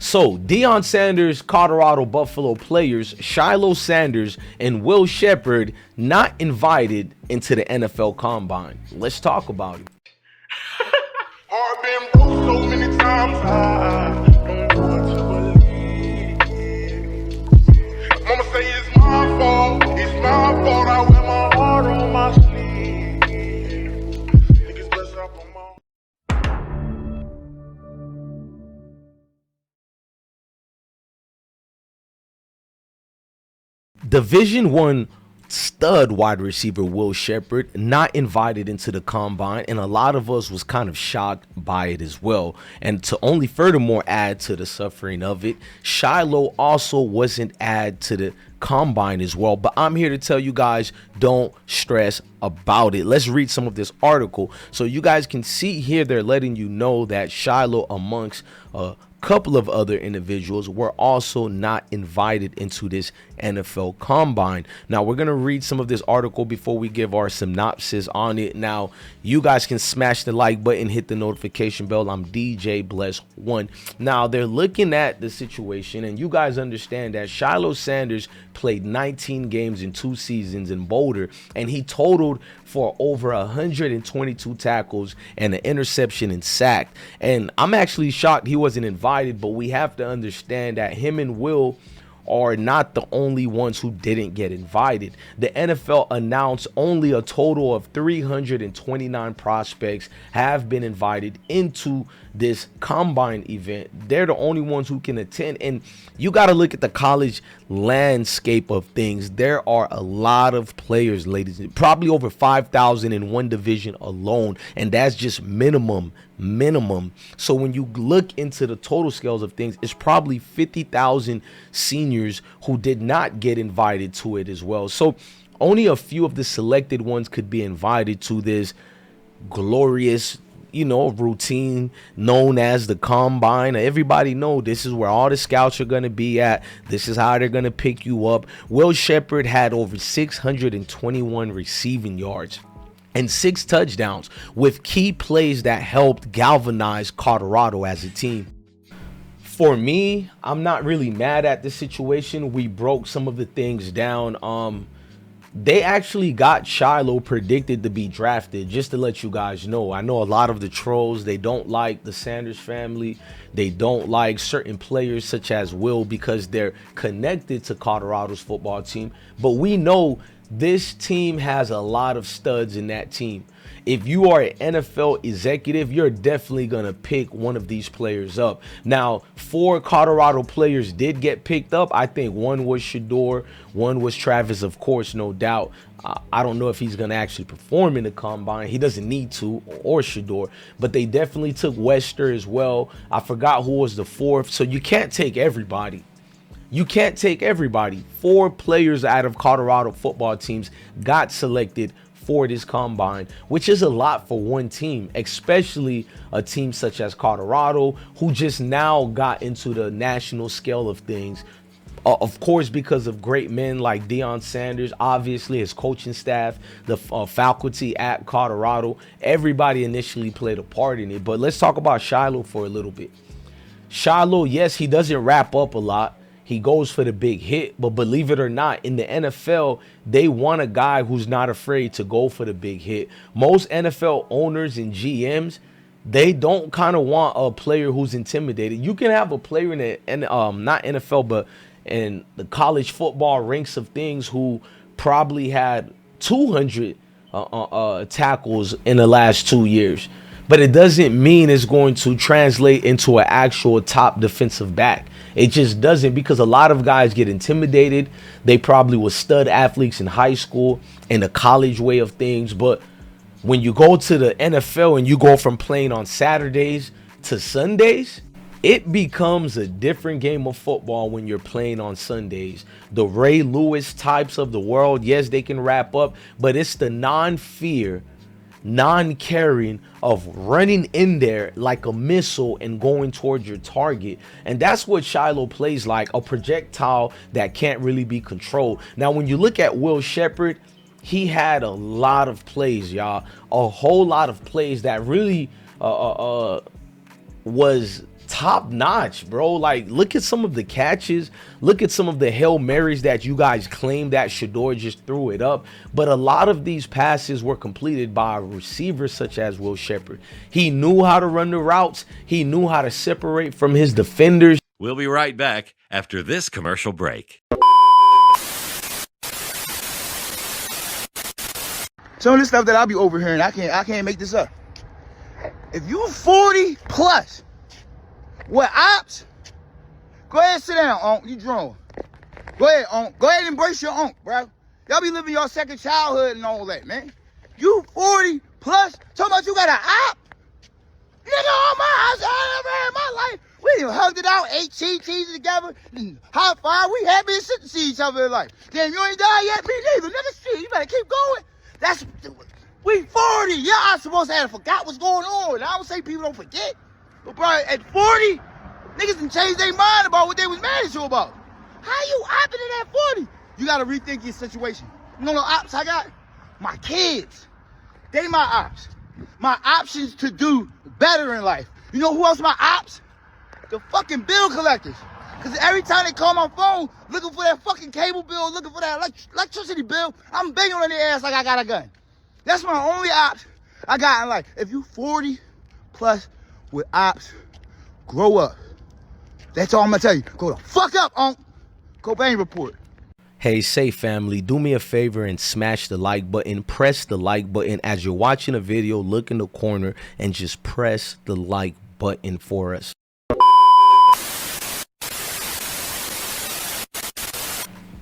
So, Deion Sanders, Colorado Buffalo players, Shilo Sanders, and Will Sheppard not invited into the NFL Combine. Let's talk about it. Heart been broke so many times, I don't know what to believe. Mama say it's my fault, I wear my heart on my sleeve. Niggas best up on my Division One stud wide receiver Will Sheppard not invited into the combine, and a lot of us was kind of shocked by it as well. And to only furthermore add to the suffering of it, Shilo also wasn't added to the combine as well. But I'm here to tell you guys, don't stress about it. Let's read some of this article so you guys can see here. They're letting you know that Shilo, amongst couple of other individuals, were also not invited into this NFL Combine. Now, we're going to read some of this article before we give our synopsis on it. Now, you guys can smash the like button, hit the notification bell. I'm DJ Bless One. Now, they're looking at the situation, and you guys understand that Shilo Sanders played 19 games in 2 seasons in Boulder, and he totaled for over 122 tackles and an interception and sack. And I'm actually shocked he wasn't invited, but we have to understand that him and Will are not the only ones who didn't get invited. The NFL announced only a total of 329 prospects have been invited into this combine event. They're the only ones who can attend, and you got to look at the college landscape of things. There are a lot of players, ladies, probably over 5,000 in one division alone, and that's just minimum. So when you look into the total scales of things, it's probably 50,000 seniors who did not get invited to it as well. So only a few of the selected ones could be invited to this glorious, routine known as the combine. Everybody know this is where all the scouts are going to be at. This is how they're going to pick you up. Will Sheppard had over 621 receiving yards and 6 touchdowns, with key plays that helped galvanize Colorado as a team. For me, I'm not really mad at the situation. We broke some of the things down. They actually got Shilo predicted to be drafted, just to let you guys know. I know a lot of the trolls, they don't like the Sanders family. They don't like certain players such as Will because they're connected to Colorado's football team. But we know this team has a lot of studs in that team. If you are an NFL executive, you're definitely going to pick one of these players up. Now, 4 Colorado players did get picked up. I think one was Shador, one was Travis, of course, no doubt. I don't know if he's going to actually perform in the combine. He doesn't need to, or Shador. But they definitely took Wester as well. I forgot who was the 4th. So you can't take everybody. 4 players out of Colorado football teams got selected for this combine, which is a lot for one team, especially a team such as Colorado, who just now got into the national scale of things. Of course, because of great men like Deion Sanders, obviously his coaching staff, the faculty at Colorado, everybody initially played a part in it. But let's talk about Shilo for a little bit. Shilo, yes, he doesn't wrap up a lot. He goes for the big hit, but believe it or not, in the NFL, they want a guy who's not afraid to go for the big hit. Most NFL owners and GMs, they don't kind of want a player who's intimidated. You can have a player in the not NFL, but in the college football ranks of things who probably had 200 tackles in the last 2 years. But it doesn't mean it's going to translate into an actual top defensive back. It just doesn't, because a lot of guys get intimidated. They probably were stud athletes in high school and the college way of things. But when you go to the NFL and you go from playing on Saturdays to Sundays, it becomes a different game of football when you're playing on Sundays. The Ray Lewis types of the world, yes, they can wrap up, but it's the non-fear, non-caring of running in there like a missile and going towards your target. And that's what Shilo plays like, a projectile that can't really be controlled. Now, when you look at Will Sheppard, he had a lot of plays, y'all, a whole lot of plays that really was top notch, bro. Like, look at some of the catches. Look at some of the Hail Marys that you guys claim that Shedeur just threw it up. But a lot of these passes were completed by receivers such as Will Sheppard. He knew how to run the routes. He knew how to separate from his defenders. We'll be right back after this commercial break. Some of this stuff that I'll be overhearing, I can't make this up. If you 40 plus with ops, go ahead and sit down, Unc. You drunk. Go ahead, Unc. Go ahead and embrace your Unc, bro. Y'all be living your second childhood and all that, man. You 40 plus, talking about you got an op? Nigga, all my house I ever had in my life. We done hugged it out, ate cheese together, high five. We happy to see each other in life. Damn, you ain't died yet? Me neither. Nigga, shit, you better keep going. We 40. Yeah, I'm supposed to have forgot what's going on. I don't say people don't forget. But bro, at 40, niggas done changed their mind about what they was mad at you about. How you opping it at 40? You gotta rethink your situation. You know the ops I got? My kids. They my ops. My options to do better in life. You know who else my ops? The fucking bill collectors. Cause every time they call my phone, looking for that fucking cable bill, looking for that electricity bill, I'm banging on their ass like I got a gun. That's my only ops I got in life. If you 40 plus with ops, grow up. That's all I'm gonna tell you. Grow the fuck up, Unc. Cobain report. Hey, say family, do me a favor and smash the like button. Press the like button. As you're watching a video, look in the corner and just press the like button for us.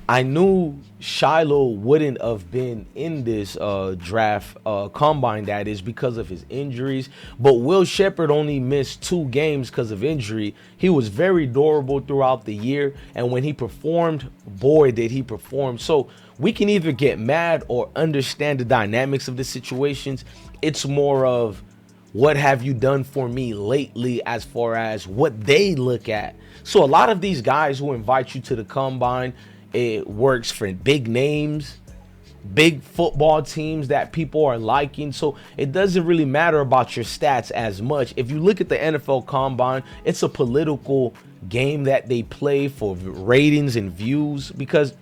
I knew Shilo wouldn't have been in this draft combine, that is, because of his injuries. But Will Sheppard only missed 2 games because of injury. He was very durable throughout the year. And when he performed, boy, did he perform. So we can either get mad or understand the dynamics of the situations. It's more of, what have you done for me lately, as far as what they look at. So a lot of these guys who invite you to the combine, it works for big names, big football teams that people are liking. So it doesn't really matter about your stats as much. If you look at the NFL Combine, it's a political game that they play for ratings and views, because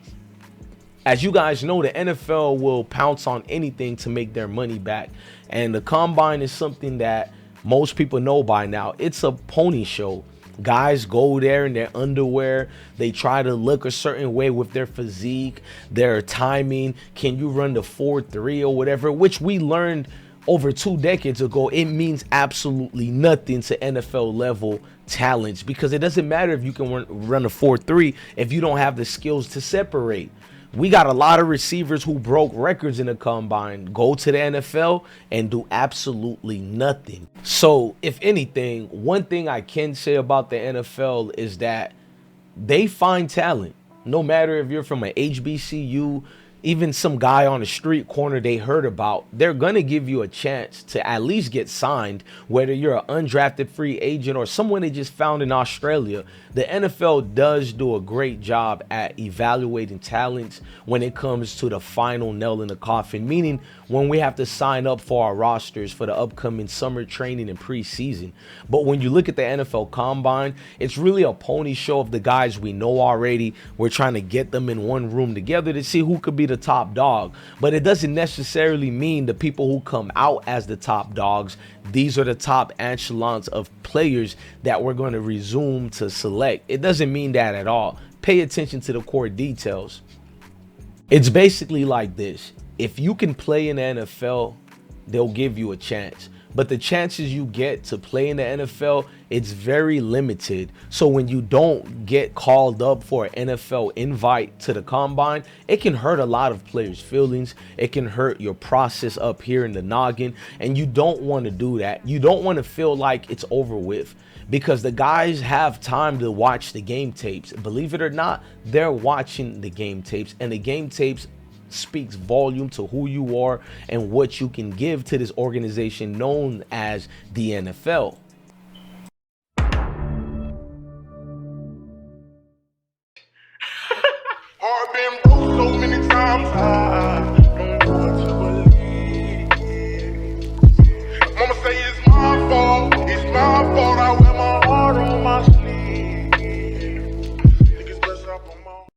as you guys know, the NFL will pounce on anything to make their money back. And the Combine is something that most people know by now. It's a pony show. Guys go there in their underwear. They try to look a certain way with their physique, their timing. Can you run the 4.3 or whatever, which we learned over 2 decades ago. It means absolutely nothing to NFL level talents, because it doesn't matter if you can run a 4.3 if you don't have the skills to separate. We got a lot of receivers who broke records in the combine, go to the NFL and do absolutely nothing. So if anything, one thing I can say about the NFL is that they find talent. No matter if you're from an HBCU, even some guy on the street corner they heard about, they're going to give you a chance to at least get signed, whether you're an undrafted free agent or someone they just found in Australia. The NFL does do a great job at evaluating talents when it comes to the final nail in the coffin, meaning when we have to sign up for our rosters for the upcoming summer training and preseason. But when you look at the NFL Combine, it's really a pony show of the guys we know already. We're trying to get them in one room together to see who could be the top dog. But it doesn't necessarily mean the people who come out as the top dogs, these are the top echelons of players that we're going to resume to select. It doesn't mean that at all. Pay attention to the core details. It's basically like this. If you can play in the NFL, they'll give you a chance. But the chances you get to play in the NFL, it's very limited. So when you don't get called up for an NFL invite to the combine, it can hurt a lot of players' feelings. It can hurt your process up here in the noggin. And you don't want to do that. You don't want to feel like it's over with, because the guys have time to watch the game tapes. Believe it or not, they're watching the game tapes, and the game tapes speaks volume to who you are and what you can give to this organization known as the NFL. I've been broke so many times.